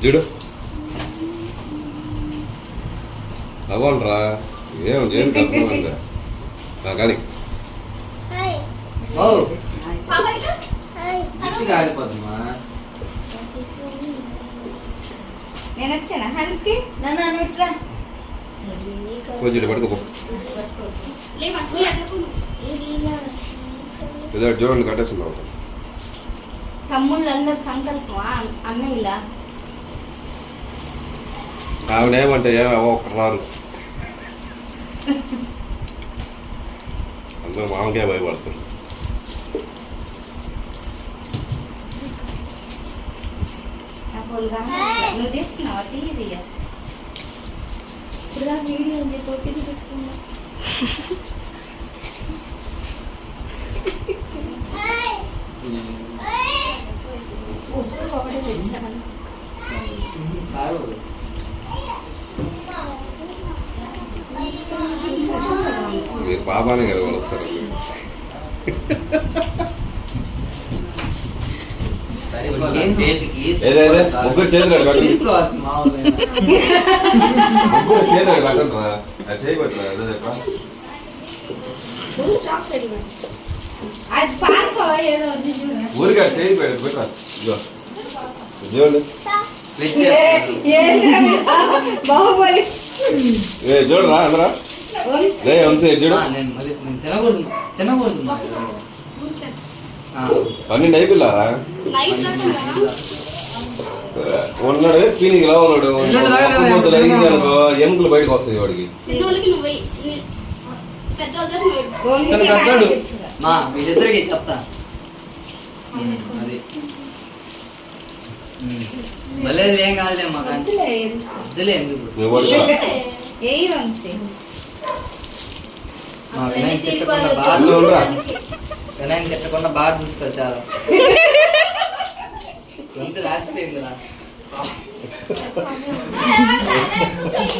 చూడు అవ్వంట్రా ఏం ఏం కలుపుకోమంటే కానీ కాలిపోతుందా నేను వచ్చానా హెల్ప్కి నన్ను కొంచెం పడుకోపో చూడండి కట్టేస్తుంది అవుతాం తమ్ముళ్ళందరూ సంకల్పమా అన్నయ్యలా ఆవిడేమంటే ఒక్కరు రారు అందరూ మామకే భయపడతారు నువ్వు తీస్తున్నావా టీవీ ఇప్పుడు వీడియో ఉంది పోటీ పెట్టుకున్నా ఒకటి తెచ్చాను మీరు బాబానే కదా వాళ్ళు వస్తారు ముగ్గురు చేతులు కట్టండి అది చేయబట్రా అది పార్క్ ఏదో ఊరిగా చేయి పెట్టరా చూడండి బాహుబలి చూడరా అందరా వంశీ చూడు పన్నెండు అయిపోయిలారా ఉన్నాడు పీనికి లావున్నాడు ఎముకలు బయటకు వస్తాయి వాడికి వీళ్ళిద్దరికి చెప్తా మళ్ళీ ఏం కాదులే మాకు వద్దులే ఎందుకు వినాయక తిట్టకుండా బాగా చూసుకో చాలా కొంత రాసిపోయిందిరా